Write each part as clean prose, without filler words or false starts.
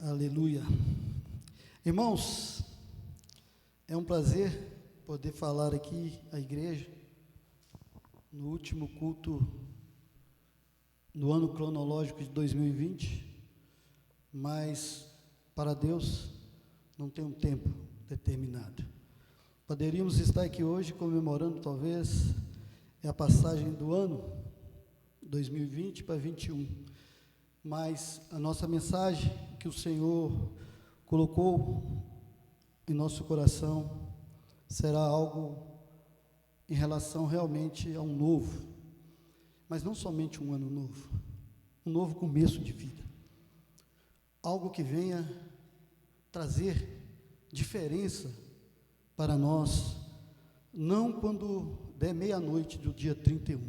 Aleluia. Irmãos, é um prazer poder falar aqui à igreja no último culto no ano cronológico de 2020, mas para Deus não tem um tempo determinado. Poderíamos estar aqui hoje comemorando talvez a passagem do ano 2020 para 21, mas a nossa mensagem que o Senhor colocou em nosso coração será algo em relação realmente a um novo, mas não somente um ano novo, um novo começo de vida, algo que venha trazer diferença para nós, não quando der meia-noite do dia 31,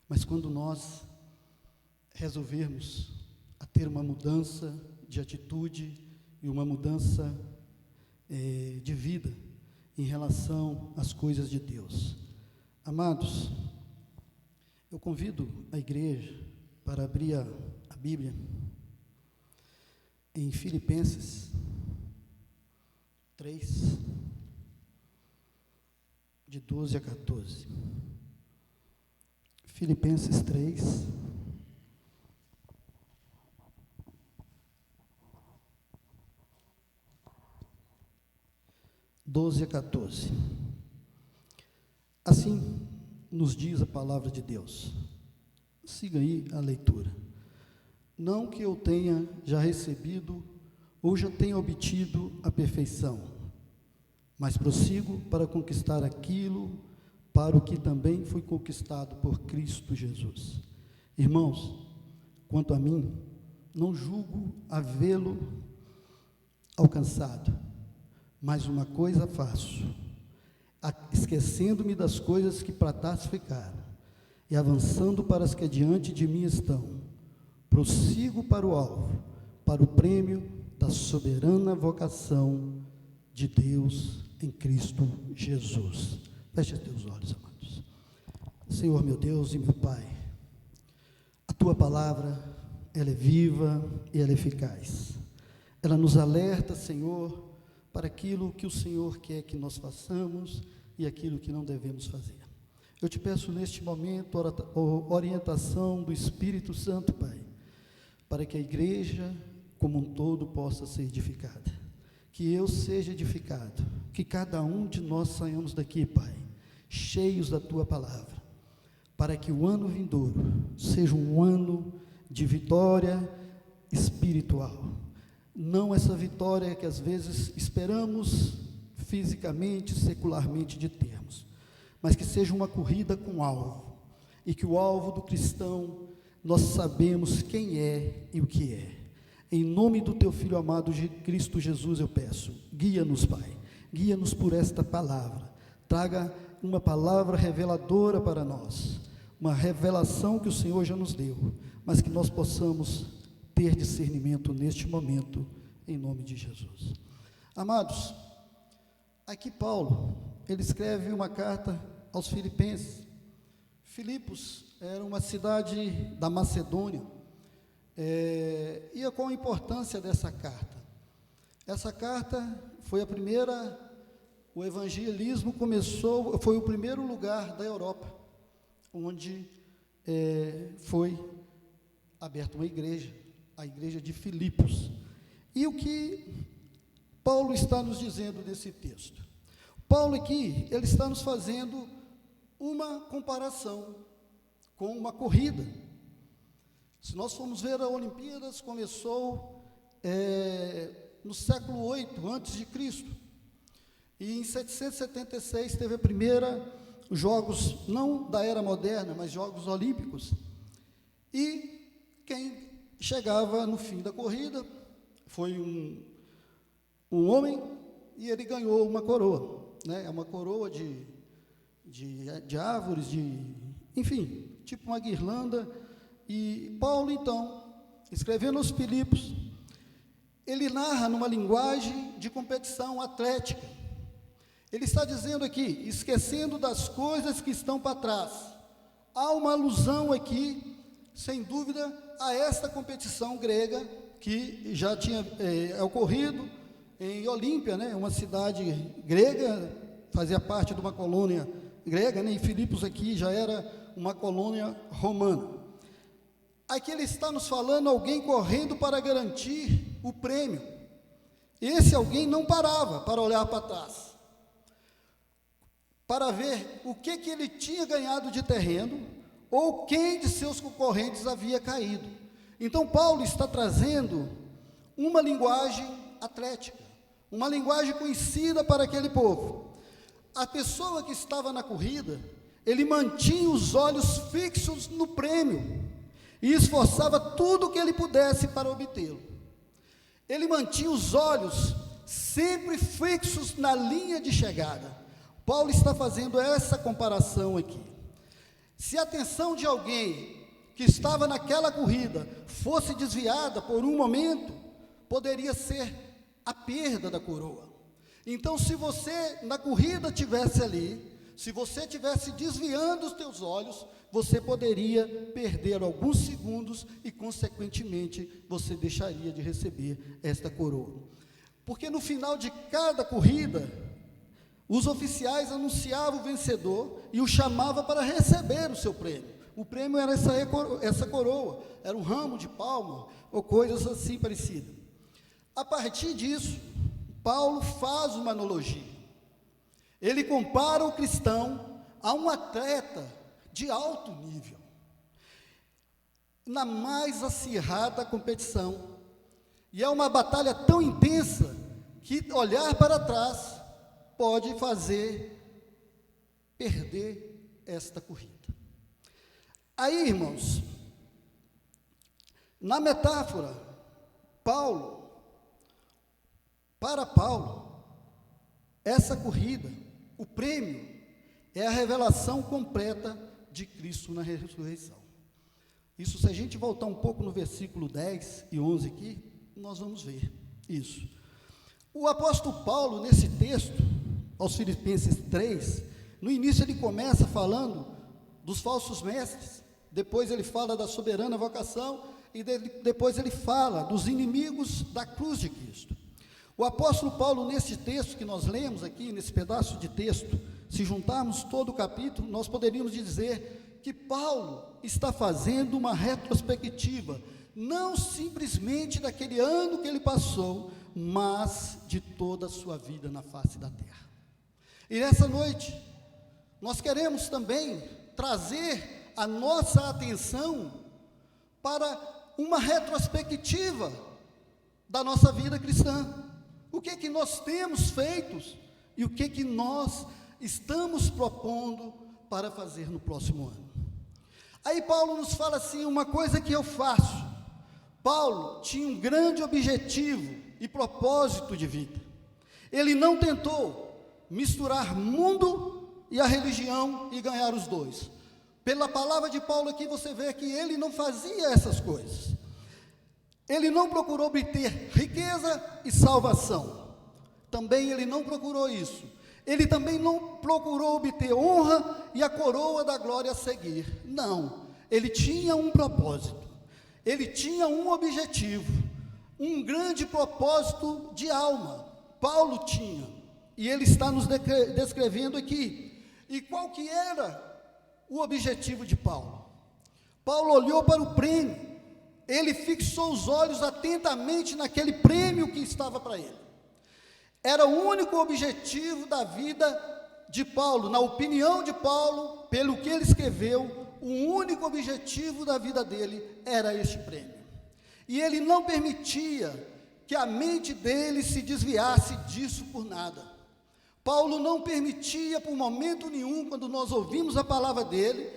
mas quando nós resolvermos a ter uma mudança de atitude e uma mudança de vida em relação às coisas de Deus. Amados, eu convido a igreja para abrir a Bíblia em Filipenses 3, de 12 a 14. Filipenses 3, a 14. Assim nos diz a palavra de Deus. Siga aí a leitura. Não que eu tenha já recebido ou já tenha obtido a perfeição, mas prossigo para conquistar aquilo para o que também fui conquistado por Cristo Jesus. Irmãos, quanto a mim, não julgo havê-lo alcançado, mas uma coisa faço, esquecendo-me das coisas que para trás ficaram, e avançando para as que adiante de mim estão, prossigo para o alvo, para o prêmio da soberana vocação de Deus em Cristo Jesus. Feche os teus olhos, amados. Senhor meu Deus e meu Pai, a Tua palavra, ela é viva e ela é eficaz. Ela nos alerta, Senhor, para aquilo que o Senhor quer que nós façamos e aquilo que não devemos fazer. Eu te peço neste momento orientação do Espírito Santo, Pai, para que a igreja como um todo possa ser edificada, que eu seja edificado, que cada um de nós saiamos daqui, Pai, cheios da Tua palavra, para que o ano vindouro seja um ano de vitória espiritual, não essa vitória que às vezes esperamos fisicamente, secularmente de termos, mas que seja uma corrida com alvo, e que o alvo do cristão, nós sabemos quem é e o que é. Em nome do Teu Filho amado de Cristo Jesus eu peço, guia-nos, Pai, guia-nos por esta palavra, traga uma palavra reveladora para nós, uma revelação que o Senhor já nos deu, mas que nós possamos ter discernimento neste momento, em nome de Jesus. Amados, aqui Paulo, ele escreve uma carta aos Filipenses. Filipos era uma cidade da Macedônia, e qual a importância dessa carta? Essa carta foi a primeira, o evangelismo começou, foi o primeiro lugar da Europa, onde foi aberta uma igreja, a igreja de Filipos. E o que Paulo está nos dizendo nesse texto? Paulo aqui, ele está nos fazendo uma comparação com uma corrida. Se nós formos ver, a Olimpíadas começou no século VIII a.C., e em 776 teve a primeira Jogos, não da era moderna, mas Jogos Olímpicos, e quem chegava no fim da corrida foi um homem, e ele ganhou uma coroa, né? Uma coroa de árvores, enfim, tipo uma guirlanda. E Paulo, então, escrevendo aos Filipos, ele narra numa linguagem de competição atlética. Ele está dizendo aqui, esquecendo das coisas que estão para trás. Há uma alusão aqui, sem dúvida, a esta competição grega que já tinha ocorrido em Olímpia, né, uma cidade grega, fazia parte de uma colônia grega, né, e Filipos aqui já era uma colônia romana. Aqui ele está nos falando alguém correndo para garantir o prêmio. Esse alguém não parava para olhar para trás, para ver o que ele tinha ganhado de terreno, ou quem de seus concorrentes havia caído. Então Paulo está trazendo uma linguagem atlética, uma linguagem conhecida para aquele povo. A pessoa que estava na corrida, ele mantinha os olhos fixos no prêmio, e esforçava tudo o que ele pudesse para obtê-lo. Ele mantinha os olhos sempre fixos na linha de chegada. Paulo está fazendo essa comparação aqui. Se a atenção de alguém que estava naquela corrida fosse desviada por um momento, poderia ser a perda da coroa. Então, se você na corrida tivesse ali, se você tivesse desviando os teus olhos, você poderia perder alguns segundos e, consequentemente, você deixaria de receber esta coroa. Porque no final de cada corrida, os oficiais anunciavam o vencedor e o chamavam para receber o seu prêmio. O prêmio era essa coroa, era um ramo de palma ou coisas assim parecidas. A partir disso, Paulo faz uma analogia. Ele compara o cristão a um atleta de alto nível, na mais acirrada competição, e é uma batalha tão intensa, que olhar para trás pode fazer perder esta corrida. Aí, irmãos, na metáfora, para Paulo, essa corrida, o prêmio, é a revelação completa de Cristo na ressurreição. Isso, se a gente voltar um pouco no versículo 10 e 11 aqui, nós vamos ver isso. O apóstolo Paulo, nesse texto, aos Filipenses 3, no início ele começa falando dos falsos mestres, depois ele fala da soberana vocação, e depois ele fala dos inimigos da cruz de Cristo. O apóstolo Paulo, nesse texto que nós lemos aqui, nesse pedaço de texto, se juntarmos todo o capítulo, nós poderíamos dizer que Paulo está fazendo uma retrospectiva, não simplesmente daquele ano que ele passou, mas de toda a sua vida na face da terra. E nessa noite, nós queremos também trazer a nossa atenção para uma retrospectiva da nossa vida cristã. O que que nós temos feito e o que nós estamos propondo para fazer no próximo ano. Aí Paulo nos fala assim, uma coisa que eu faço. Paulo tinha um grande objetivo e propósito de vida. Ele não tentou misturar mundo e a religião e ganhar os dois. Pela palavra de Paulo aqui você vê que ele não fazia essas coisas. Ele não procurou obter riqueza e salvação. Também ele não procurou isso. Ele também não procurou obter honra e a coroa da glória a seguir. Não, ele tinha um propósito. Ele tinha um objetivo, um grande propósito de alma. Paulo tinha, e ele está nos descrevendo aqui. E qual que era o objetivo de Paulo? Paulo olhou para o prêmio, ele fixou os olhos atentamente naquele prêmio que estava para ele. Era o único objetivo da vida de Paulo, na opinião de Paulo, pelo que ele escreveu, o único objetivo da vida dele era este prêmio. E ele não permitia que a mente dele se desviasse disso por nada. Paulo não permitia por momento nenhum, quando nós ouvimos a palavra dele,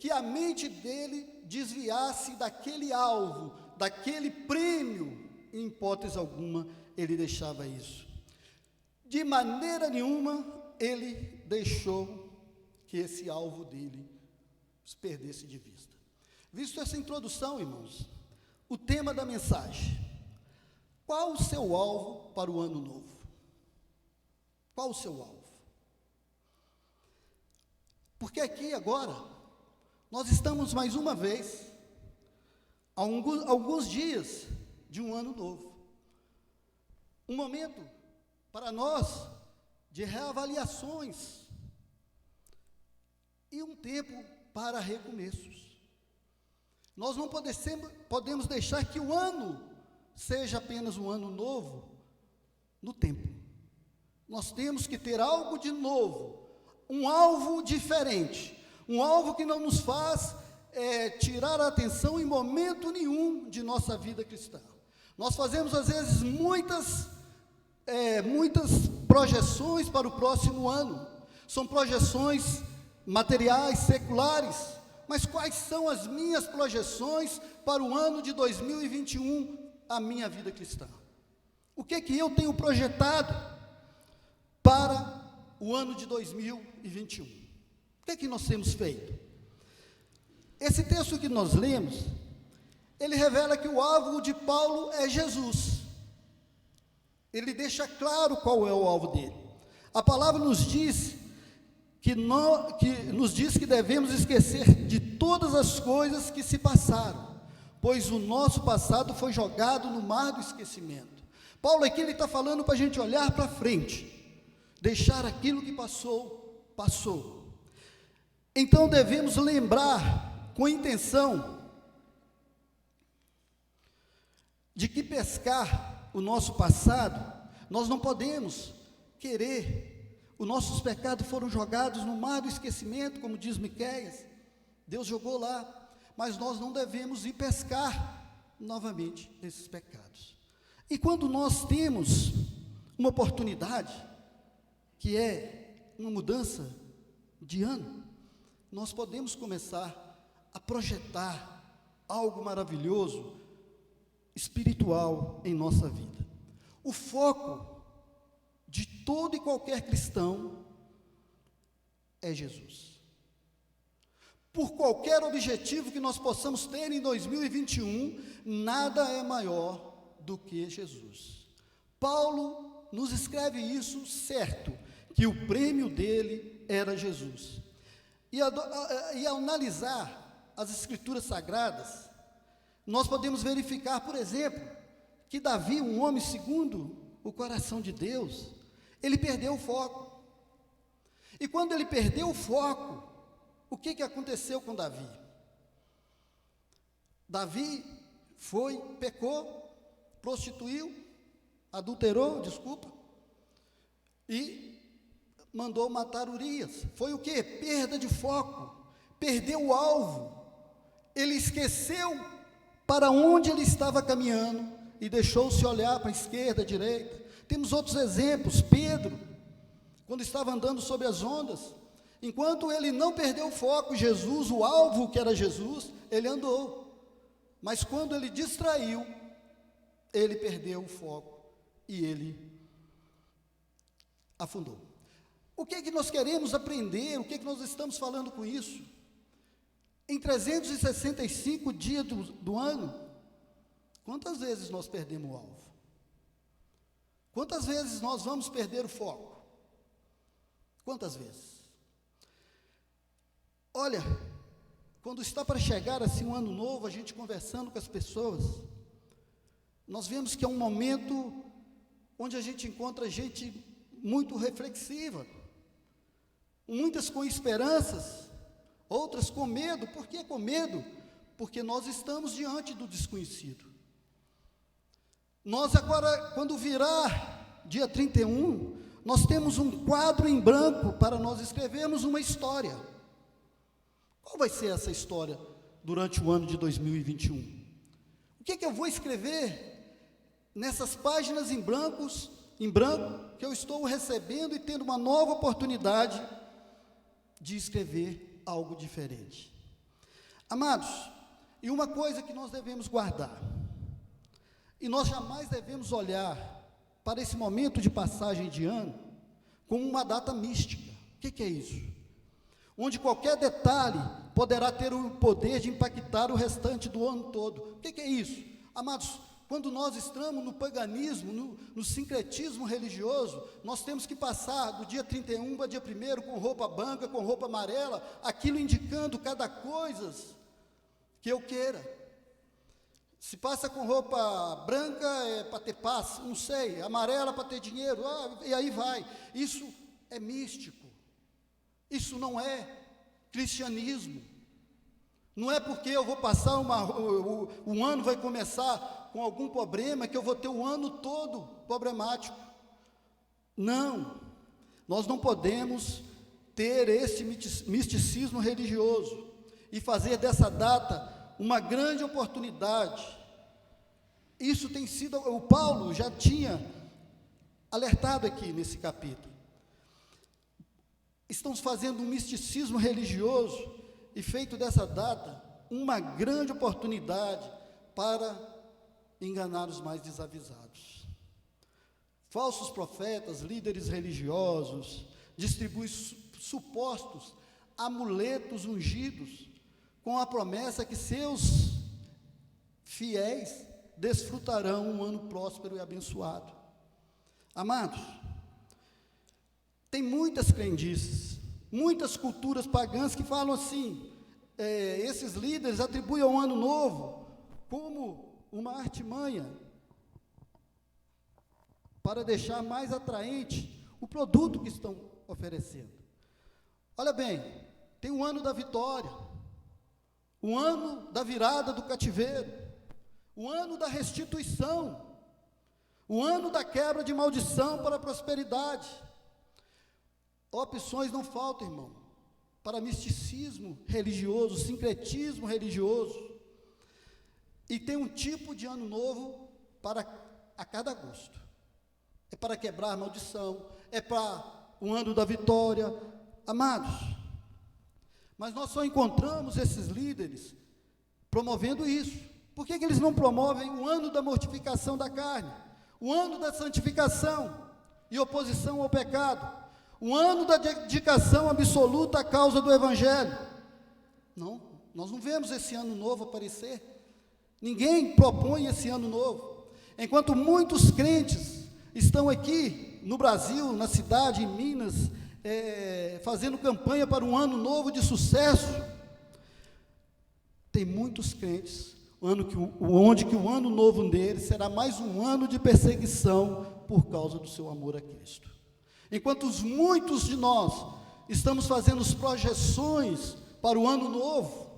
que a mente dele desviasse daquele alvo, daquele prêmio. Em hipótese alguma ele deixava isso. De maneira nenhuma ele deixou que esse alvo dele se perdesse de vista. Visto essa introdução, irmãos, o tema da mensagem: qual o seu alvo para o ano novo? Qual o seu alvo? Porque aqui agora, nós estamos mais uma vez, há alguns dias de um ano novo. Um momento para nós de reavaliações e um tempo para recomeços. Nós não podemos deixar que o ano seja apenas um ano novo no tempo. Nós temos que ter algo de novo, um alvo diferente, um alvo que não nos faz tirar a atenção em momento nenhum de nossa vida cristã. Nós fazemos às vezes muitas projeções para o próximo ano, são projeções materiais, seculares, mas quais são as minhas projeções para o ano de 2021, a minha vida cristã? O que eu tenho projetado para o ano de 2021? O que nós temos feito? Esse texto que nós lemos, ele revela que o alvo de Paulo é Jesus. Ele deixa claro qual é o alvo dele. A palavra nos diz que devemos esquecer de todas as coisas que se passaram, pois o nosso passado foi jogado no mar do esquecimento. Paulo aqui ele está falando para a gente olhar para frente, deixar aquilo que passou, passou. Então devemos lembrar com a intenção de que pescar o nosso passado, nós não podemos querer. Os nossos pecados foram jogados no mar do esquecimento, como diz Miqueias. Deus jogou lá, mas nós não devemos ir pescar novamente esses pecados. E quando nós temos uma oportunidade, que é uma mudança de ano, nós podemos começar a projetar algo maravilhoso, espiritual em nossa vida. O foco de todo e qualquer cristão é Jesus. Por qualquer objetivo que nós possamos ter em 2021, nada é maior do que Jesus. Paulo nos escreve isso certo, que o prêmio dele era Jesus. E ao analisar as Escrituras Sagradas, nós podemos verificar, por exemplo, que Davi, um homem segundo o coração de Deus, ele perdeu o foco. E quando ele perdeu o foco, o que aconteceu com Davi? Davi pecou, prostituiu, adulterou, e mandou matar Urias. Foi o quê? Perda de foco, perdeu o alvo. Ele esqueceu para onde ele estava caminhando e deixou-se olhar para a esquerda, à direita. Temos outros exemplos. Pedro, quando estava andando sobre as ondas, enquanto ele não perdeu o foco, Jesus, o alvo que era Jesus, ele andou. Mas quando ele distraiu, ele perdeu o foco e ele afundou. O que é que nós queremos aprender? O que é que nós estamos falando com isso? Em 365 dias do ano, quantas vezes nós perdemos o alvo? Quantas vezes nós vamos perder o foco? Quantas vezes? Olha, quando está para chegar assim um ano novo, a gente conversando com as pessoas, nós vemos que é um momento onde a gente encontra gente muito reflexiva, muitas com esperanças, outras com medo. Por que com medo? Porque nós estamos diante do desconhecido. Nós agora, quando virar dia 31, nós temos um quadro em branco para nós escrevermos uma história. Qual vai ser essa história durante o ano de 2021? O que eu vou escrever nessas páginas em branco que eu estou recebendo e tendo uma nova oportunidade de escrever algo diferente? Amados, e uma coisa que nós devemos guardar, e nós jamais devemos olhar para esse momento de passagem de ano como uma data mística. O que é isso? Onde qualquer detalhe poderá ter o poder de impactar o restante do ano todo. O que é isso? Amados, quando nós estamos no paganismo, no sincretismo religioso, nós temos que passar do dia 31 para dia 1º com roupa branca, com roupa amarela, aquilo indicando cada coisa que eu queira. Se passa com roupa branca é para ter paz, não sei, amarela para ter dinheiro, e aí vai. Isso é místico. Isso não é cristianismo. Não é porque eu vou passar um ano vai começar com algum problema que eu vou ter o ano todo problemático. Não. Nós não podemos ter esse misticismo religioso e fazer dessa data uma grande oportunidade. Isso tem sido, o Paulo já tinha alertado aqui nesse capítulo. Estamos fazendo um misticismo religioso e feito dessa data uma grande oportunidade para enganar os mais desavisados. Falsos profetas, líderes religiosos, distribuem supostos amuletos ungidos com a promessa que seus fiéis desfrutarão um ano próspero e abençoado. Amados, tem muitas crendices, muitas culturas pagãs que falam assim, esses líderes atribuem ao ano novo como uma artimanha para deixar mais atraente o produto que estão oferecendo. Olha bem, tem o ano da vitória, o ano da virada do cativeiro, o ano da restituição, o ano da quebra de maldição para a prosperidade. Opções não faltam, irmão, para misticismo religioso, sincretismo religioso. E tem um tipo de ano novo a cada gosto. É para quebrar maldição, é para o ano da vitória. Amados, mas nós só encontramos esses líderes promovendo isso. Por que eles não promovem o ano da mortificação da carne, o ano da santificação e oposição ao pecado, o ano da dedicação absoluta à causa do Evangelho? Não, nós não vemos esse ano novo aparecer. Ninguém propõe esse ano novo. Enquanto muitos crentes estão aqui no Brasil, na cidade, em Minas, fazendo campanha para um ano novo de sucesso, tem muitos crentes onde que o ano novo deles será mais um ano de perseguição por causa do seu amor a Cristo. Enquanto muitos de nós estamos fazendo as projeções para o ano novo,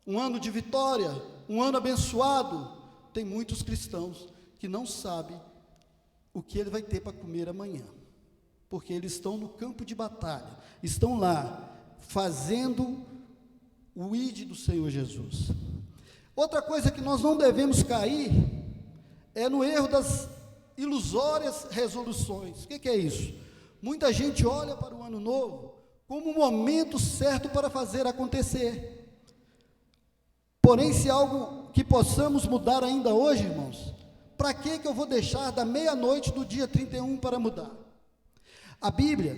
um ano de vitória, um ano abençoado, tem muitos cristãos que não sabem o que ele vai ter para comer amanhã, porque eles estão no campo de batalha, estão lá fazendo o ID do Senhor Jesus. Outra coisa que nós não devemos cair é no erro das ilusórias resoluções. O que é isso? Muita gente olha para o ano novo como o momento certo para fazer acontecer. Porém, se algo que possamos mudar ainda hoje, irmãos, para que eu vou deixar da meia-noite do dia 31 para mudar? A Bíblia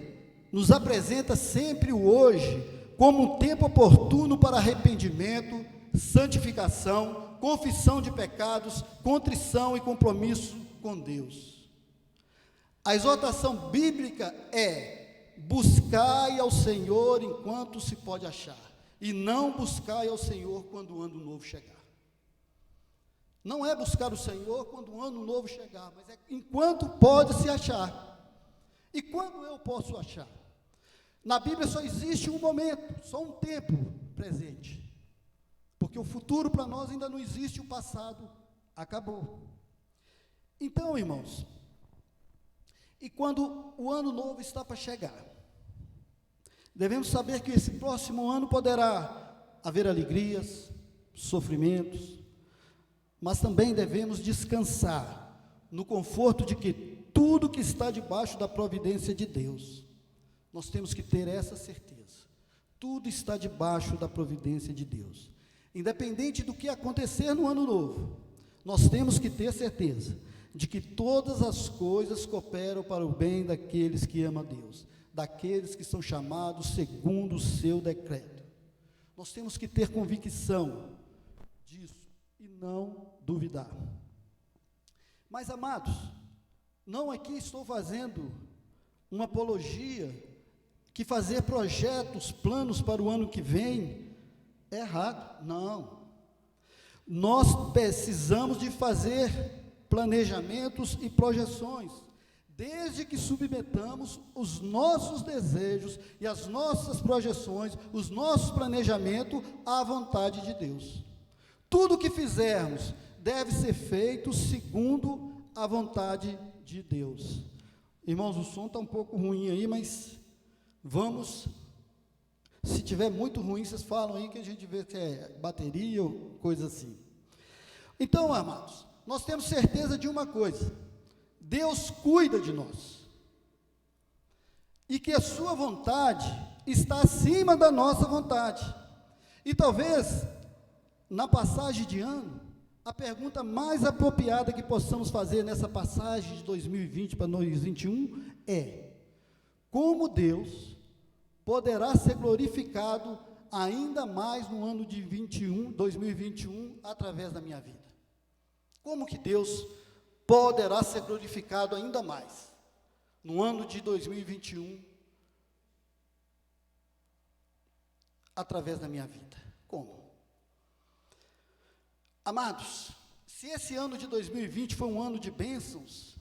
nos apresenta sempre o hoje como um tempo oportuno para arrependimento, santificação, confissão de pecados, contrição e compromisso com Deus. A exortação bíblica é: buscai ao Senhor enquanto se pode achar, e não buscai ao Senhor quando o ano novo chegar. Não é buscar o Senhor quando o ano novo chegar, mas é enquanto pode se achar. E quando eu posso achar? Na Bíblia só existe um momento, só um tempo presente, porque o futuro para nós ainda não existe, o passado acabou. Então, irmãos, e quando o ano novo está para chegar, devemos saber que esse próximo ano poderá haver alegrias, sofrimentos, mas também devemos descansar no conforto de que tudo que está debaixo da providência de Deus, nós temos que ter essa certeza, tudo está debaixo da providência de Deus, independente do que acontecer no ano novo, nós temos que ter certeza de que todas as coisas cooperam para o bem daqueles que amam a Deus, daqueles que são chamados segundo o seu decreto. Nós temos que ter convicção disso e não duvidar. Mas, amados, não aqui estou fazendo uma apologia que fazer projetos, planos para o ano que vem é errado, não. nós precisamos de fazer planejamentos e projeções, desde que submetamos os nossos desejos e as nossas projeções, os nossos planejamentos à vontade de Deus. Tudo que fizermos deve ser feito segundo a vontade de Deus. Irmãos, o som está um pouco ruim aí, mas vamos. Se tiver muito ruim, vocês falam aí que a gente vê que é bateria ou coisa assim. Então, amados, nós temos certeza de uma coisa: Deus cuida de nós, e que a sua vontade está acima da nossa vontade. E talvez, na passagem de ano, a pergunta mais apropriada que possamos fazer nessa passagem de 2020 para 2021 é: como Deus poderá ser glorificado ainda mais no ano de 2021, através da minha vida? Como que Deus poderá ser glorificado ainda mais no ano de 2021, através da minha vida? Como? Amados, se esse ano de 2020 foi um ano de bênçãos,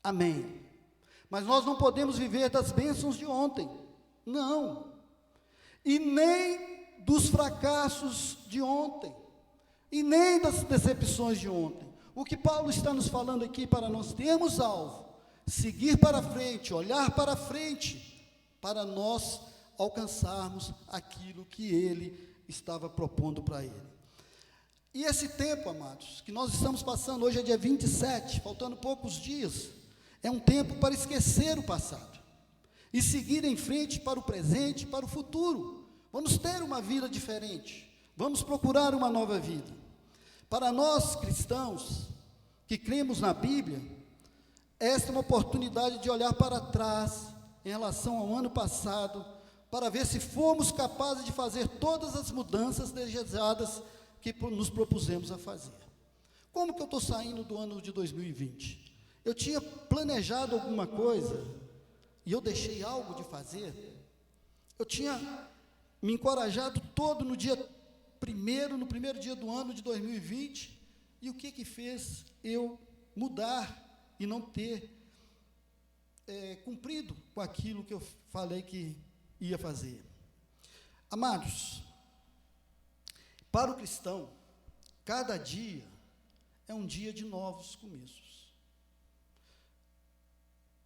amém. Mas nós não podemos viver das bênçãos de ontem, não. E nem dos fracassos de ontem, e nem das decepções de ontem. O que Paulo está nos falando aqui, para nós termos alvo, seguir para frente, olhar para frente, para nós alcançarmos aquilo que ele estava propondo para ele. E esse tempo, amados, que nós estamos passando, hoje é dia 27, faltando poucos dias, é um tempo para esquecer o passado e seguir em frente para o presente, para o futuro. Vamos ter uma vida diferente, vamos procurar uma nova vida. Para nós cristãos, que cremos na Bíblia, esta é uma oportunidade de olhar para trás, em relação ao ano passado, para ver se fomos capazes de fazer todas as mudanças desejadas que nos propusemos a fazer. Como que eu estou saindo do ano de 2020? Eu tinha planejado alguma coisa, e eu deixei algo de fazer. Eu tinha me encorajado todo no primeiro dia do ano de 2020, e o que fez eu mudar e não ter cumprido com aquilo que eu falei que ia fazer? Amados, para o cristão, cada dia é um dia de novos começos.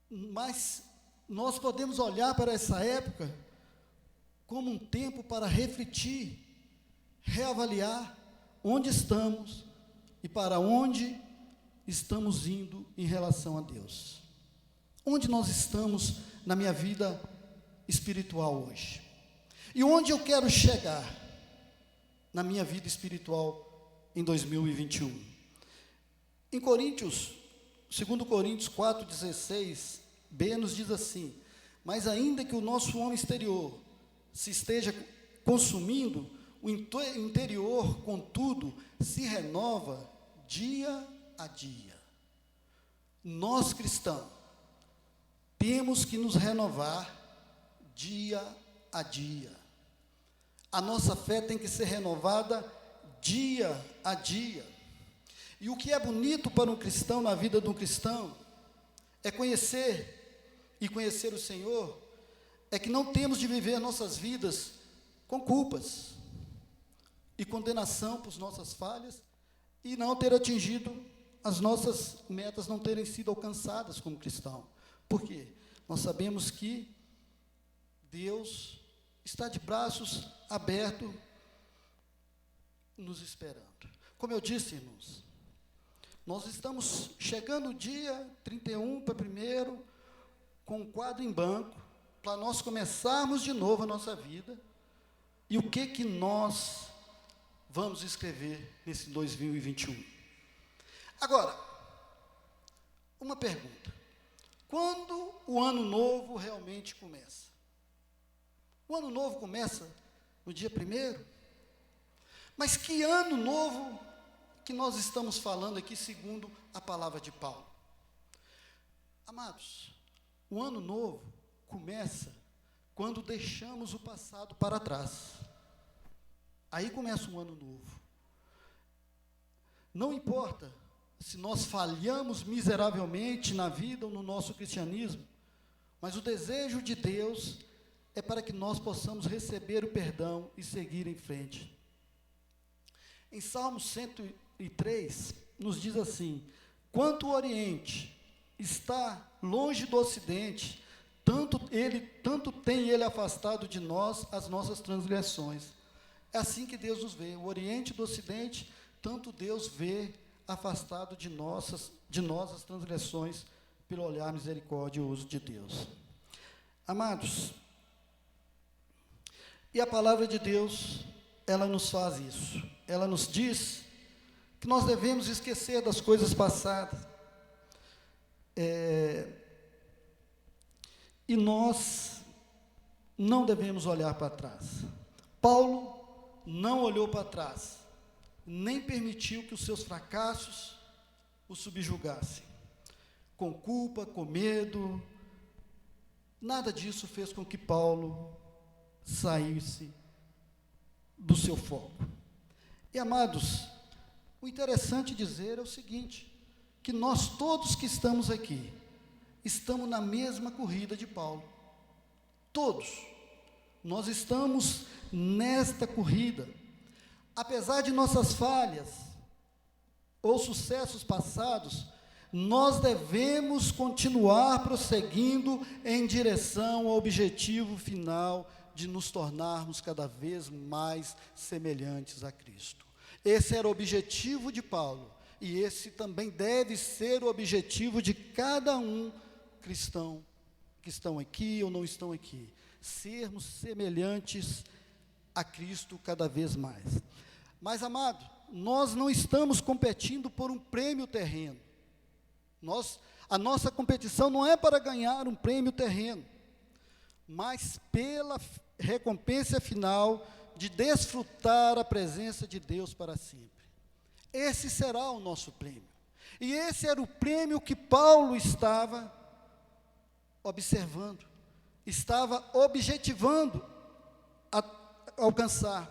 Mas nós podemos olhar para essa época como um tempo para refletir, reavaliar onde estamos e para onde estamos indo em relação a Deus. Onde nós estamos na minha vida espiritual hoje? E onde eu quero chegar na minha vida espiritual em 2021? Em Coríntios, 2 Coríntios 4,16b nos diz assim: mas ainda que o nosso homem exterior se esteja consumindo, o interior, contudo, se renova dia a dia. Nós cristãos temos que nos renovar dia a dia. A nossa fé tem que ser renovada dia a dia. E o que é bonito para um cristão, na vida de um cristão, é conhecer o Senhor, é que não temos de viver nossas vidas com culpas e condenação por nossas falhas e não ter atingido as nossas metas, não terem sido alcançadas como cristão. Por quê? Nós sabemos que Deus está de braços abertos, nos esperando. Como eu disse, irmãos, nós estamos chegando o dia 31 para 1º, com um quadro em branco, para nós começarmos de novo a nossa vida. E o que nós vamos escrever nesse 2021? Agora, uma pergunta: quando o ano novo realmente começa? O ano novo começa no dia 1º? Mas que ano novo que nós estamos falando aqui, segundo a palavra de Paulo? Amados, o ano novo começa quando deixamos o passado para trás. Aí começa um ano novo. Não importa se nós falhamos miseravelmente na vida ou no nosso cristianismo, mas o desejo de Deus é para que nós possamos receber o perdão e seguir em frente. Em Salmo 103, nos diz assim: quanto o Oriente está longe do Ocidente, tanto tem ele afastado de nós as nossas transgressões. É assim que Deus nos vê, o Oriente do Ocidente, tanto Deus vê afastado de nós as transgressões, pelo olhar misericordioso de Deus. Amados, e a palavra de Deus, ela nos faz isso. Ela nos diz que nós devemos esquecer das coisas passadas. E nós não devemos olhar para trás. Paulo não olhou para trás, nem permitiu que os seus fracassos o subjugassem. Com culpa, com medo, nada disso fez com que Paulo saísse do seu foco. E, amados, o interessante dizer é o seguinte, que nós todos que estamos aqui, estamos na mesma corrida de Paulo. Todos. Nós estamos nesta corrida. Apesar de nossas falhas ou sucessos passados, nós devemos continuar prosseguindo em direção ao objetivo final de nos tornarmos cada vez mais semelhantes a Cristo. Esse era o objetivo de Paulo, e esse também deve ser o objetivo de cada um cristão que estão aqui ou não estão aqui, sermos semelhantes a Cristo cada vez mais. Mas, amado, nós não estamos competindo por um prêmio terreno. A nossa competição não é para ganhar um prêmio terreno, mas pela recompensa final de desfrutar a presença de Deus para sempre. Esse será o nosso prêmio. E esse era o prêmio que Paulo estava observando, estava objetivando a alcançar.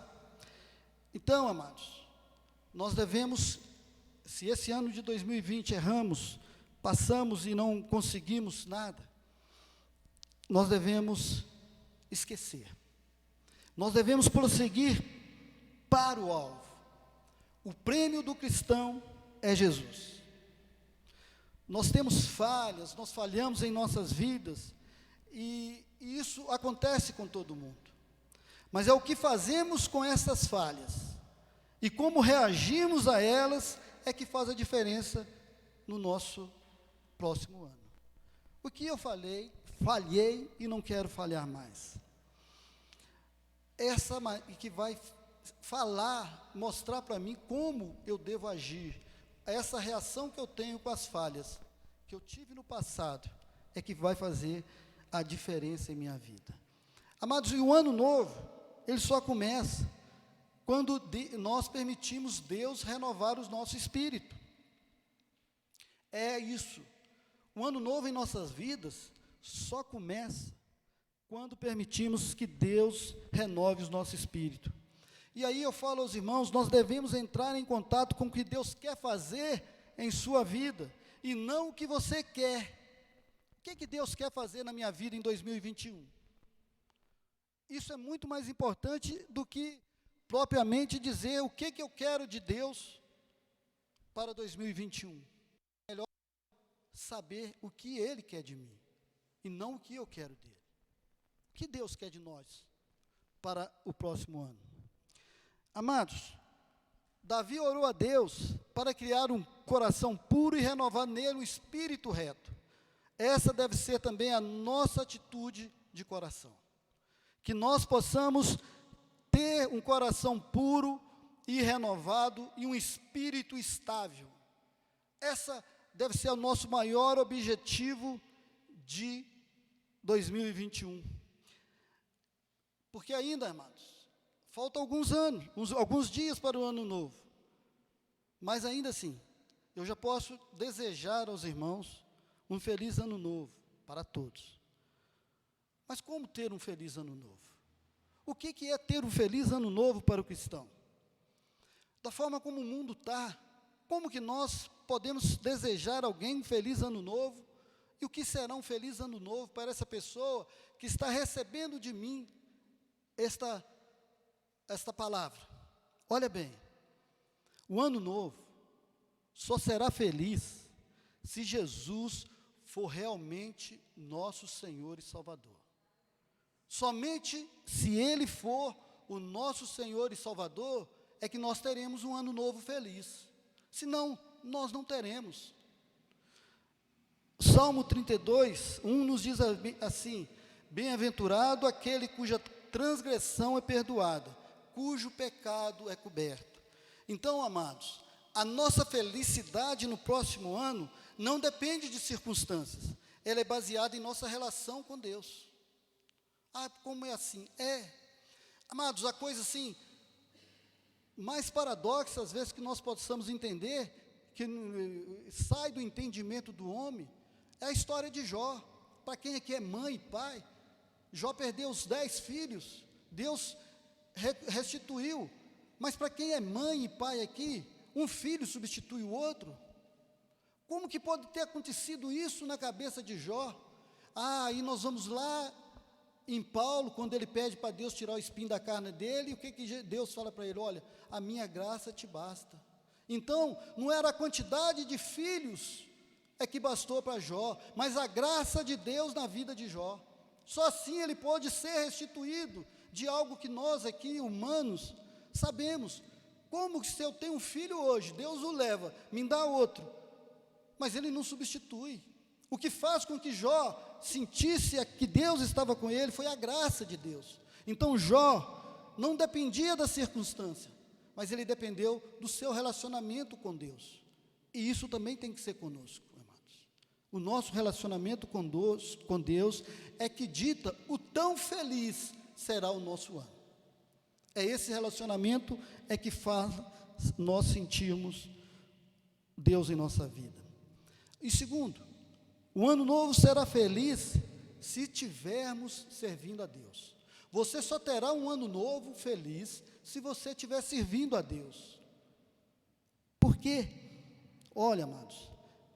Então, amados, nós devemos, se esse ano de 2020 erramos, passamos e não conseguimos nada, nós devemos esquecer. Nós devemos prosseguir para o alvo. O prêmio do cristão é Jesus. Nós temos falhas, nós falhamos em nossas vidas, e isso acontece com todo mundo. Mas é o que fazemos com essas falhas, e como reagimos a elas, é que faz a diferença no nosso próximo ano. O que eu falhei e não quero falhar mais. Essa que vai falar, mostrar para mim como eu devo agir, essa reação que eu tenho com as falhas que eu tive no passado, é que vai fazer a diferença em minha vida. Amados, e o ano novo, ele só começa quando nós permitimos Deus renovar o nosso espírito. É isso. O ano novo em nossas vidas só começa quando permitimos que Deus renove o nosso espírito. E aí eu falo aos irmãos, nós devemos entrar em contato com o que Deus quer fazer em sua vida, e não o que você quer. O que Deus quer fazer na minha vida em 2021? Isso é muito mais importante do que propriamente dizer o que eu quero de Deus para 2021. É melhor saber o que Ele quer de mim, e não o que eu quero dele. O que Deus quer de nós para o próximo ano? Amados, Davi orou a Deus para criar um coração puro e renovar nele um espírito reto. Essa deve ser também a nossa atitude de coração. Que nós possamos ter um coração puro e renovado e um espírito estável. Essa deve ser o nosso maior objetivo de 2021. Porque ainda, amados, faltam alguns dias para o ano novo. Mas ainda assim, eu já posso desejar aos irmãos um feliz ano novo para todos. Mas como ter um feliz ano novo? O que é ter um feliz ano novo para o cristão? Da forma como o mundo está, como que nós podemos desejar alguém um feliz ano novo? E o que será um feliz ano novo para essa pessoa que está recebendo de mim esta palavra? Olha bem, o ano novo só será feliz se Jesus for realmente nosso Senhor e Salvador. Somente se Ele for o nosso Senhor e Salvador, é que nós teremos um ano novo feliz. Senão, nós não teremos. Salmo 32, 1 nos diz assim: bem-aventurado aquele cuja transgressão é perdoada, cujo pecado é coberto. Então, amados, a nossa felicidade no próximo ano não depende de circunstâncias, ela é baseada em nossa relação com Deus. Como é assim? Amados, a coisa assim, mais paradoxa, às vezes, que nós possamos entender, que sai do entendimento do homem, é a história de Jó. Para quem aqui é mãe e pai, Jó perdeu os 10 filhos, Deus restituiu, mas para quem é mãe e pai aqui, um filho substitui o outro. Como que pode ter acontecido isso na cabeça de Jó? E nós vamos lá em Paulo, quando ele pede para Deus tirar o espinho da carne dele, o que Deus fala para ele? Olha, a minha graça te basta. Então, não era a quantidade de filhos que bastou para Jó, mas a graça de Deus na vida de Jó. Só assim ele pôde ser restituído de algo que nós aqui, humanos, sabemos. Como que se eu tenho um filho hoje, Deus o leva, me dá outro, mas ele não substitui. O que faz com que Jó sentisse que Deus estava com ele foi a graça de Deus. Então Jó não dependia da circunstância, mas ele dependeu do seu relacionamento com Deus. E isso também tem que ser conosco, amados. O nosso relacionamento com Deus é que dita o tão feliz será o nosso ano. É esse relacionamento que faz nós sentirmos Deus em nossa vida. E segundo, o ano novo será feliz se estivermos servindo a Deus. Você só terá um ano novo feliz se você estiver servindo a Deus. Por quê? Olha, amados,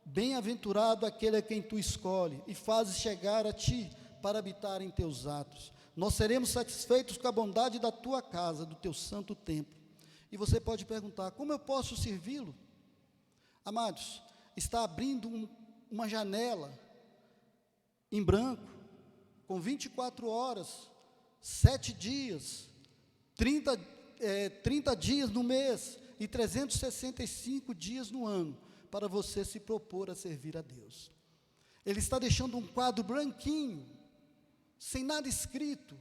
bem-aventurado aquele a quem tu escolhe e fazes chegar a ti para habitar em teus atos. Nós seremos satisfeitos com a bondade da tua casa, do teu santo templo. E você pode perguntar: como eu posso servi-lo? Amados, está abrindo uma janela em branco, com 24 horas, 7 dias, 30 dias no mês e 365 dias no ano, para você se propor a servir a Deus. Ele está deixando um quadro branquinho, sem nada escrito,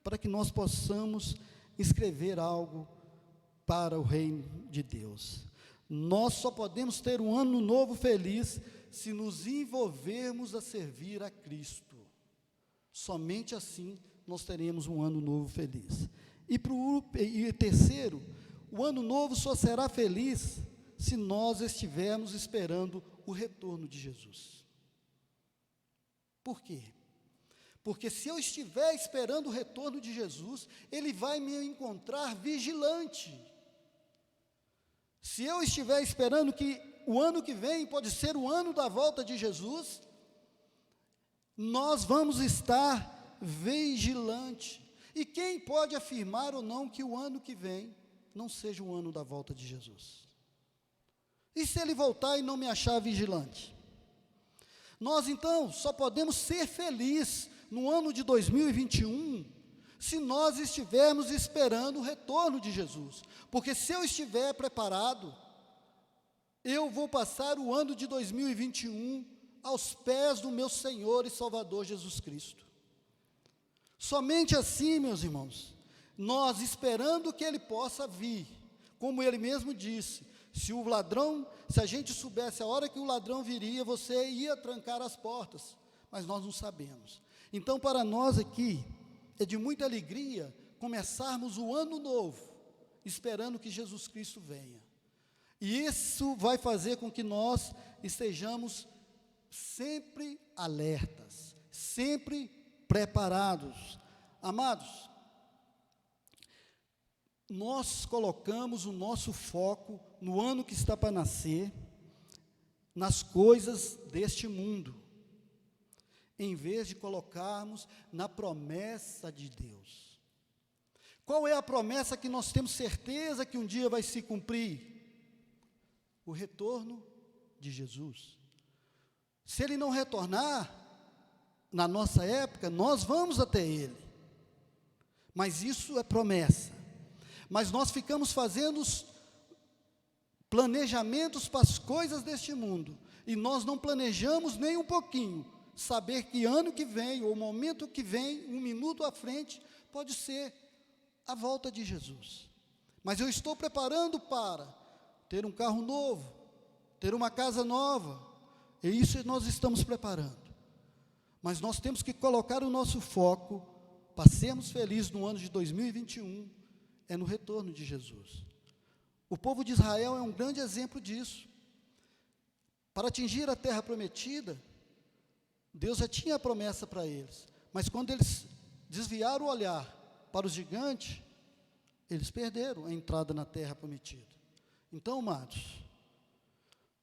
para que nós possamos escrever algo para o reino de Deus. Nós só podemos ter um ano novo feliz se nos envolvermos a servir a Cristo. Somente assim nós teremos um ano novo feliz. E terceiro, o ano novo só será feliz se nós estivermos esperando o retorno de Jesus. Por quê? Porque se eu estiver esperando o retorno de Jesus, Ele vai me encontrar vigilante. Se eu estiver esperando que o ano que vem pode ser o ano da volta de Jesus, nós vamos estar vigilante. E quem pode afirmar ou não que o ano que vem não seja o ano da volta de Jesus? E se Ele voltar e não me achar vigilante? Nós então só podemos ser felizes no ano de 2021, se nós estivermos esperando o retorno de Jesus. Porque se eu estiver preparado, eu vou passar o ano de 2021 aos pés do meu Senhor e Salvador Jesus Cristo. Somente assim, meus irmãos, nós esperando que Ele possa vir, como Ele mesmo disse, se a gente soubesse a hora que o ladrão viria, você ia trancar as portas, mas nós não sabemos. Então, para nós aqui, é de muita alegria começarmos o ano novo, esperando que Jesus Cristo venha. E isso vai fazer com que nós estejamos sempre alertas, sempre preparados. Amados, nós colocamos o nosso foco no ano que está para nascer, nas coisas deste mundo, em vez de colocarmos na promessa de Deus. Qual é a promessa que nós temos certeza que um dia vai se cumprir? O retorno de Jesus. Se Ele não retornar, na nossa época, nós vamos até Ele. Mas isso é promessa. Mas nós ficamos fazendo planejamentos para as coisas deste mundo, e nós não planejamos nem um pouquinho, saber que ano que vem, ou momento que vem, um minuto à frente, pode ser a volta de Jesus. Mas eu estou preparando para ter um carro novo, ter uma casa nova, e isso nós estamos preparando. Mas nós temos que colocar o nosso foco, para sermos felizes no ano de 2021, é no retorno de Jesus. O povo de Israel é um grande exemplo disso. Para atingir a terra prometida, Deus já tinha a promessa para eles, mas quando eles desviaram o olhar para os gigantes, eles perderam a entrada na terra prometida. Então, amados,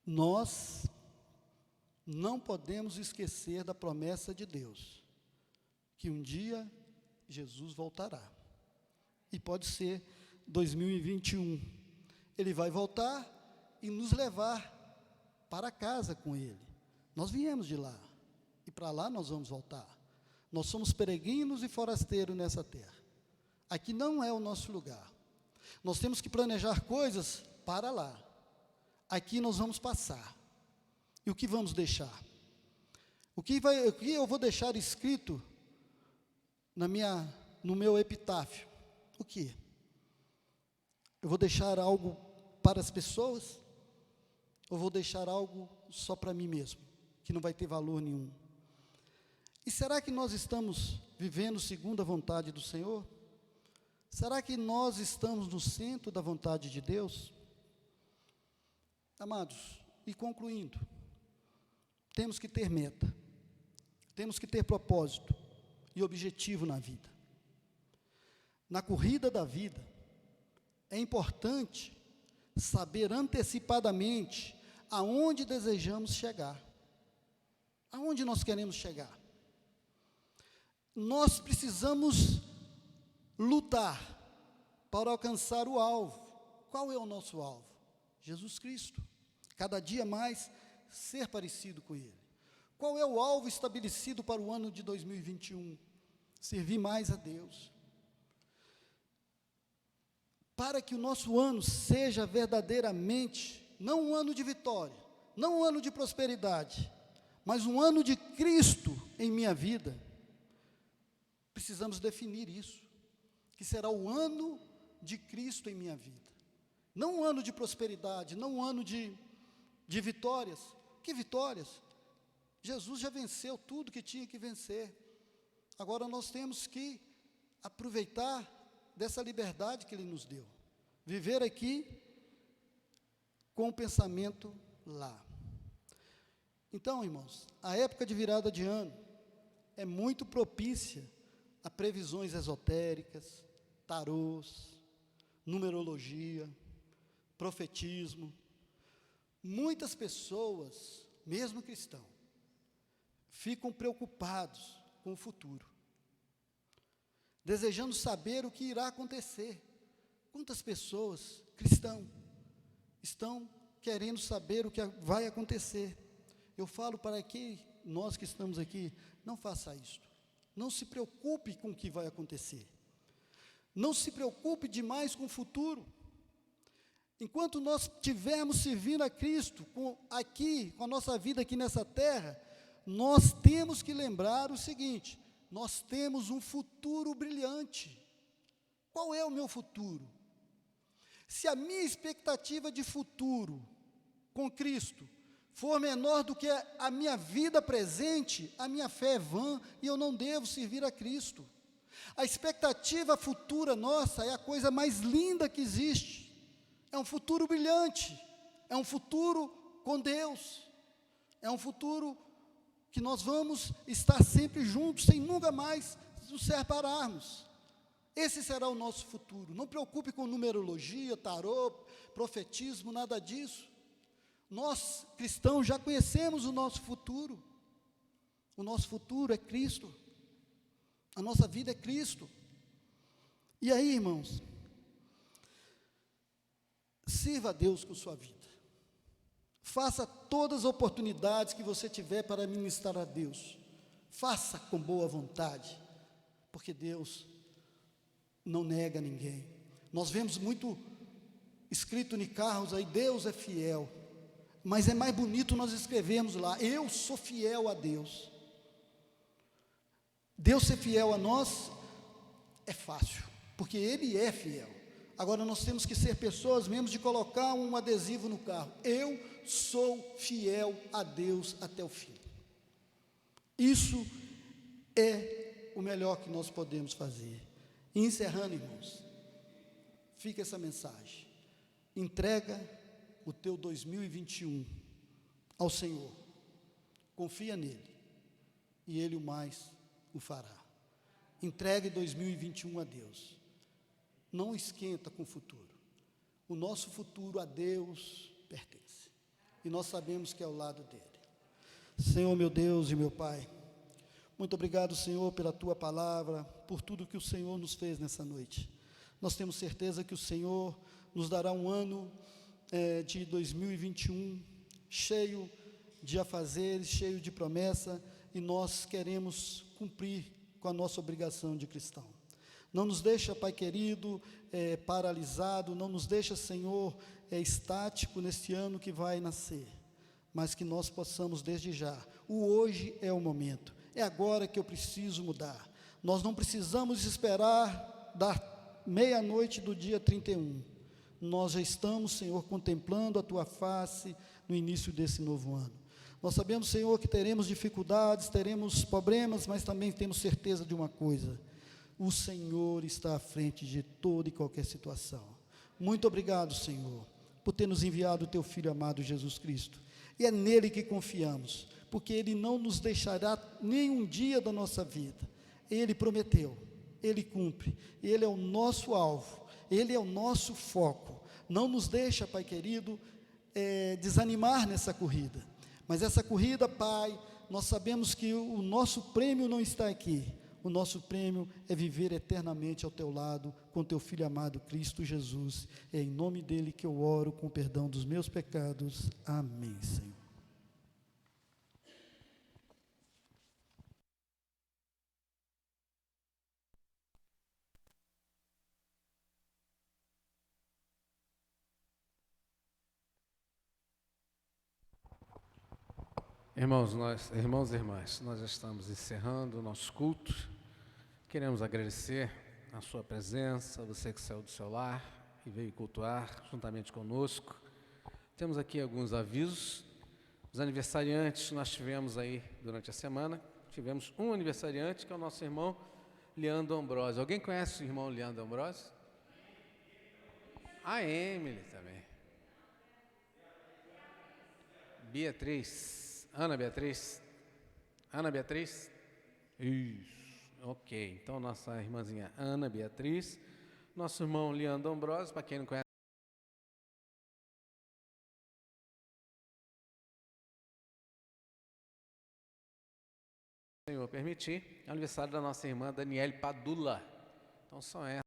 nós não podemos esquecer da promessa de Deus, que um dia Jesus voltará, e pode ser 2021, Ele vai voltar e nos levar para casa com Ele. Nós viemos de lá, e para lá nós vamos voltar. Nós somos peregrinos e forasteiros nessa terra. Aqui não é o nosso lugar. Nós temos que planejar coisas para lá. Aqui nós vamos passar. E o que vamos deixar? O que eu vou deixar escrito no meu epitáfio? O que? Eu vou deixar algo para as pessoas? Ou vou deixar algo só para mim mesmo, que não vai ter valor nenhum? E será que nós estamos vivendo segundo a vontade do Senhor? Será que nós estamos no centro da vontade de Deus? Amados, e concluindo, temos que ter meta, temos que ter propósito e objetivo na vida. Na corrida da vida, é importante saber antecipadamente aonde desejamos chegar, aonde nós queremos chegar. Nós precisamos lutar para alcançar o alvo. Qual é o nosso alvo? Jesus Cristo. Cada dia mais ser parecido com Ele. Qual é o alvo estabelecido para o ano de 2021? Servir mais a Deus. Para que o nosso ano seja verdadeiramente, não um ano de vitória, não um ano de prosperidade, mas um ano de Cristo em minha vida, precisamos definir isso, que será o ano de Cristo em minha vida. Não um ano de prosperidade, não um ano de vitórias. Que vitórias? Jesus já venceu tudo que tinha que vencer. Agora nós temos que aproveitar dessa liberdade que Ele nos deu. Viver aqui com o pensamento lá. Então, irmãos, a época de virada de ano é muito propícia a previsões esotéricas, tarôs, numerologia, profetismo. Muitas pessoas, mesmo cristãos, ficam preocupados com o futuro, desejando saber o que irá acontecer. Quantas pessoas, cristãos, estão querendo saber o que vai acontecer? Eu falo para que nós que estamos aqui, não faça isso. Não se preocupe com o que vai acontecer. Não se preocupe demais com o futuro. Enquanto nós estivermos servindo a Cristo, com a nossa vida aqui nessa terra, nós temos que lembrar o seguinte: nós temos um futuro brilhante. Qual é o meu futuro? Se a minha expectativa de futuro com Cristo for menor do que a minha vida presente, a minha fé é vã e eu não devo servir a Cristo. A expectativa futura nossa é a coisa mais linda que existe. É um futuro brilhante, é um futuro com Deus, é um futuro que nós vamos estar sempre juntos, sem nunca mais nos separarmos. Esse será o nosso futuro. Não preocupe com numerologia, tarô, profetismo, nada disso. Nós, cristãos, já conhecemos o nosso futuro. O nosso futuro é Cristo. A nossa vida é Cristo. E aí, irmãos, sirva a Deus com sua vida. Faça todas as oportunidades que você tiver para ministrar a Deus. Faça com boa vontade, porque Deus não nega ninguém. Nós vemos muito escrito em carros aí, Deus é fiel, mas é mais bonito nós escrevermos lá, eu sou fiel a Deus. Deus ser fiel a nós é fácil, porque Ele é fiel. Agora nós temos que ser pessoas mesmo de colocar um adesivo no carro, eu sou fiel a Deus até o fim. Isso é o melhor que nós podemos fazer. E encerrando, irmãos, fica essa mensagem: entrega o teu 2021 ao Senhor, confia nele, e Ele o mais o fará. Entregue 2021 a Deus, não esquenta com o futuro, o nosso futuro a Deus pertence, e nós sabemos que é ao lado dele. Senhor meu Deus e meu Pai, muito obrigado, Senhor, pela Tua palavra, por tudo que o Senhor nos fez nessa noite. Nós temos certeza que o Senhor nos dará um ano de 2021 cheio de afazeres, cheio de promessa, e nós queremos cumprir com a nossa obrigação de cristão. Não nos deixa, Pai querido, paralisado, não nos deixa, Senhor, estático neste ano que vai nascer, mas que nós possamos desde já, o hoje é o momento, é agora que eu preciso mudar. Nós não precisamos esperar da meia-noite do dia 31. Nós já estamos, Senhor, contemplando a Tua face no início desse novo ano. Nós sabemos, Senhor, que teremos dificuldades, teremos problemas, mas também temos certeza de uma coisa: o Senhor está à frente de toda e qualquer situação. Muito obrigado, Senhor, por ter nos enviado o Teu Filho amado Jesus Cristo. E é nele que confiamos, porque Ele não nos deixará nenhum dia da nossa vida. Ele prometeu, Ele cumpre, Ele é o nosso alvo, Ele é o nosso foco. Não nos deixa, Pai querido, desanimar nessa corrida. Mas essa corrida, Pai, nós sabemos que o nosso prêmio não está aqui. O nosso prêmio é viver eternamente ao Teu lado, com Teu Filho amado, Cristo Jesus. É em nome dEle que eu oro, com perdão dos meus pecados. Amém, Senhor. Irmãos e irmãs, nós já estamos encerrando o nosso culto. Queremos agradecer a sua presença, você que saiu do seu lar e veio cultuar juntamente conosco. Temos aqui alguns avisos. Os aniversariantes nós tivemos aí durante a semana. Tivemos um aniversariante, que é o nosso irmão Leandro Ambrosio. Alguém conhece o irmão Leandro Ambrosio? A Emily também. Beatriz. Ana Beatriz? Ana Beatriz? Isso, ok. Então, nossa irmãzinha Ana Beatriz, nosso irmão Leandro Ambrosio, para quem não conhece, se o Senhor permitir, é aniversário da nossa irmã Daniele Padula. Então, só essa.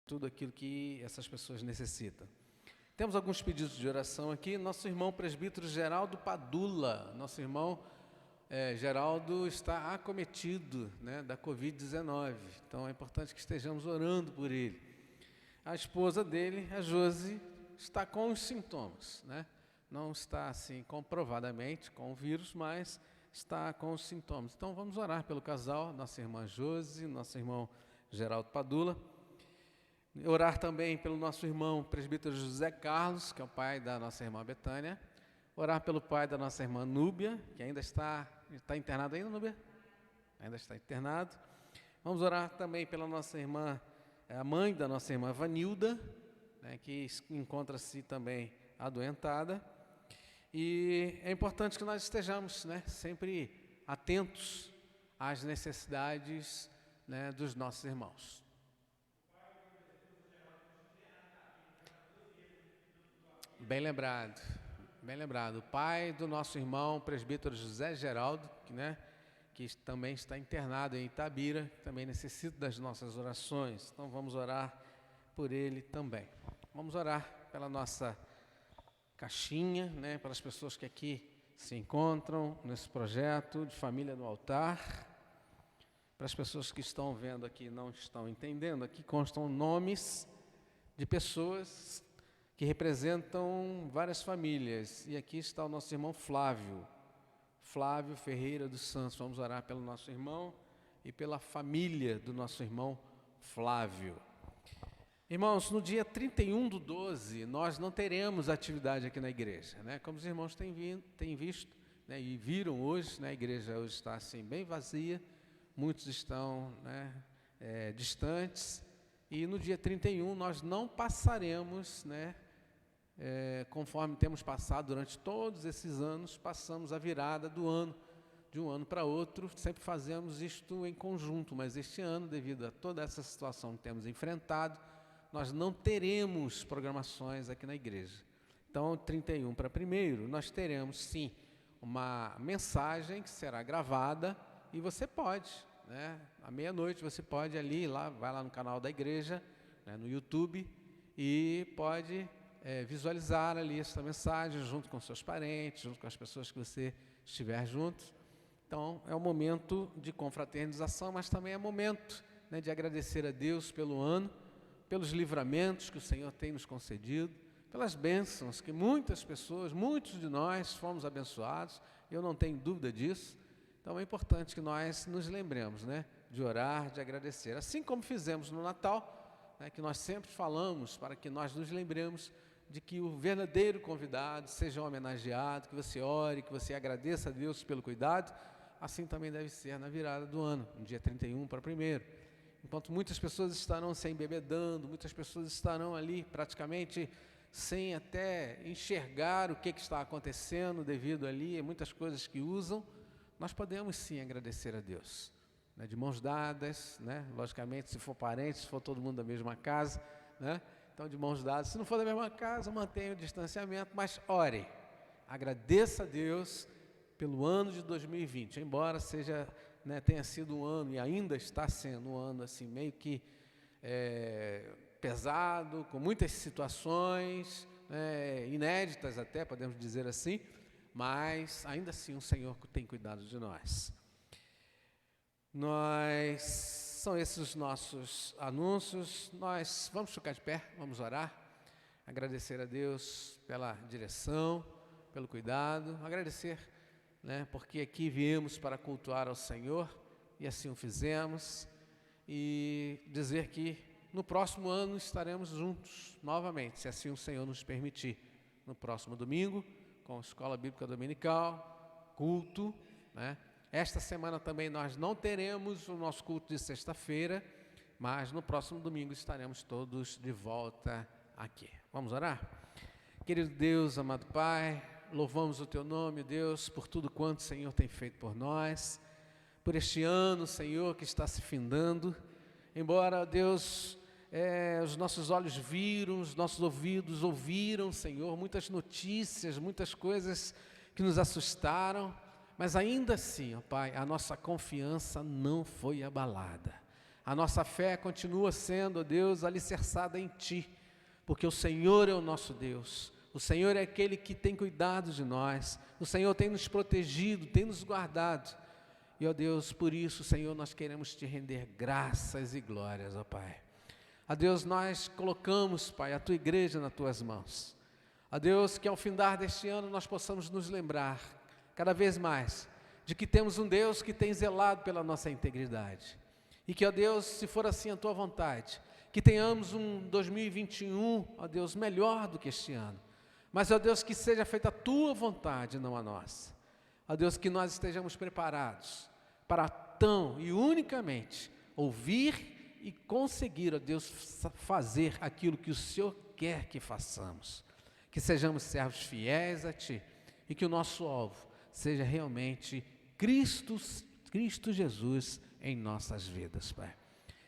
Tudo aquilo que essas pessoas necessitam. Temos alguns pedidos de oração aqui. Nosso irmão presbítero Geraldo Padula, nosso irmão Geraldo está acometido, né, da Covid-19. Então é importante que estejamos orando por ele. A esposa dele, a Josi, está com os sintomas, né? Não está assim comprovadamente com o vírus, mas está com os sintomas. Então vamos orar pelo casal, nossa irmã Josi, nosso irmão Geraldo Padula. Orar também pelo nosso irmão presbítero José Carlos, que é o pai da nossa irmã Betânia. Orar pelo pai da nossa irmã Núbia, que ainda está internado ainda, Núbia? Ainda está internado. Vamos orar também pela nossa irmã, a mãe da nossa irmã Vanilda, né, que encontra-se também adoentada. E é importante que nós estejamos, né, sempre atentos às necessidades, né, dos nossos irmãos. Bem lembrado, bem lembrado. O pai do nosso irmão, presbítero José Geraldo, que também está internado em Itabira, que também necessita das nossas orações. Então vamos orar por ele também. Vamos orar pela nossa caixinha, né, pelas pessoas que aqui se encontram nesse projeto de Família no Altar. Para as pessoas que estão vendo aqui e não estão entendendo, aqui constam nomes de pessoas que representam várias famílias. E aqui está o nosso irmão Flávio Ferreira dos Santos. Vamos orar pelo nosso irmão e pela família do nosso irmão Flávio. Irmãos, no dia 31/12, nós não teremos atividade aqui na igreja, né? Como os irmãos têm visto, né, e viram hoje, né, a igreja hoje está assim bem vazia, muitos estão, né, distantes, e no dia 31 nós não passaremos, né, conforme temos passado durante todos esses anos, passamos a virada do ano, de um ano para outro, sempre fazemos isto em conjunto, mas este ano, devido a toda essa situação que temos enfrentado, nós não teremos programações aqui na igreja. Então, 31 para 1º, nós teremos sim uma mensagem que será gravada e você pode, né, à meia-noite você pode vai lá no canal da igreja, né, no YouTube, e pode visualizar ali essa mensagem junto com seus parentes, junto com as pessoas que você estiver junto. Então, é um momento de confraternização, mas também é momento, né, de agradecer a Deus pelo ano, pelos livramentos que o Senhor tem nos concedido, pelas bênçãos que muitas pessoas, muitos de nós fomos abençoados, eu não tenho dúvida disso. Então é importante que nós nos lembremos, né, de orar, de agradecer. Assim como fizemos no Natal, né, que nós sempre falamos para que nós nos lembremos de que o verdadeiro convidado seja homenageado, que você ore, que você agradeça a Deus pelo cuidado. Assim também deve ser na virada do ano, no dia 31 para 1º. Enquanto muitas pessoas estarão se embebedando, muitas pessoas estarão ali praticamente sem até enxergar o que está acontecendo devido ali a muitas coisas que usam, nós podemos sim agradecer a Deus, né, de mãos dadas, né, logicamente se for parente, se for todo mundo da mesma casa, né, então de mãos dadas. Se não for da mesma casa, mantenha o distanciamento, mas ore, agradeça a Deus pelo ano de 2020, embora seja, né, tenha sido um ano e ainda está sendo um ano assim meio que pesado, com muitas situações, inéditas até, podemos dizer assim, mas ainda assim o Senhor tem cuidado de nós. São esses os nossos anúncios. Nós vamos ficar de pé, vamos orar, agradecer a Deus pela direção, pelo cuidado, agradecer, né, porque aqui viemos para cultuar ao Senhor e assim o fizemos, e dizer que no próximo ano estaremos juntos novamente, se assim o Senhor nos permitir, no próximo domingo, com a Escola Bíblica Dominical, culto, né? Esta semana também nós não teremos o nosso culto de sexta-feira, mas no próximo domingo estaremos todos de volta aqui. Vamos orar? Querido Deus, amado Pai, louvamos o Teu nome, Deus, por tudo quanto o Senhor tem feito por nós, por este ano, Senhor, que está se findando. Embora, Deus, os nossos olhos viram, os nossos ouvidos ouviram, Senhor, muitas notícias, muitas coisas que nos assustaram, mas ainda assim, ó Pai, a nossa confiança não foi abalada. A nossa fé continua sendo, ó Deus, alicerçada em Ti, porque o Senhor é o nosso Deus. O Senhor é aquele que tem cuidado de nós. O Senhor tem nos protegido, tem nos guardado. E, ó Deus, por isso, Senhor, nós queremos Te render graças e glórias, ó Pai. A Deus, nós colocamos, Pai, a Tua igreja nas Tuas mãos. A Deus, que ao findar deste ano nós possamos nos lembrar, cada vez mais, de que temos um Deus que tem zelado pela nossa integridade. E que, ó Deus, se for assim a Tua vontade, que tenhamos um 2021, ó Deus, melhor do que este ano. Mas, ó Deus, que seja feita a Tua vontade, não a nossa. Ó Deus, que nós estejamos preparados para tão e unicamente ouvir e conseguir, ó Deus, fazer aquilo que o Senhor quer que façamos. Que sejamos servos fiéis a Ti e que o nosso alvo seja realmente Cristo Jesus em nossas vidas, Pai.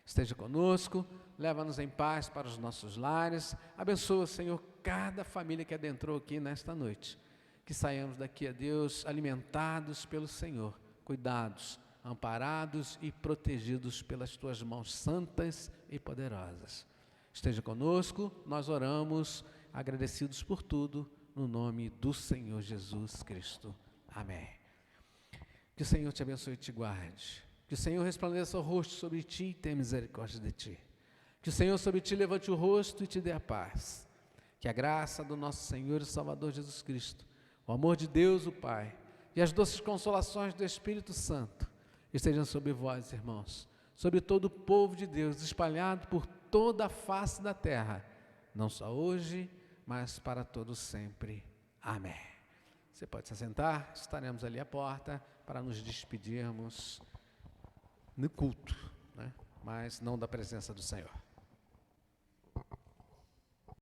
Esteja conosco, leva-nos em paz para os nossos lares. Abençoa, Senhor, cada família que adentrou aqui nesta noite. Que saiamos daqui, a Deus, alimentados pelo Senhor, cuidados, amparados e protegidos pelas Tuas mãos santas e poderosas. Esteja conosco, nós oramos, agradecidos por tudo, no nome do Senhor Jesus Cristo. Amém. Que o Senhor te abençoe e te guarde. Que o Senhor resplandeça o rosto sobre ti e tenha misericórdia de ti. Que o Senhor sobre ti levante o rosto e te dê a paz. Que a graça do nosso Senhor e Salvador Jesus Cristo, o amor de Deus o Pai e as doces consolações do Espírito Santo estejam sobre vós, irmãos, sobre todo o povo de Deus, espalhado por toda a face da terra, não só hoje, mas para todos sempre. Amém. Você pode se assentar, estaremos ali à porta para nos despedirmos no culto, né? Mas não da presença do Senhor.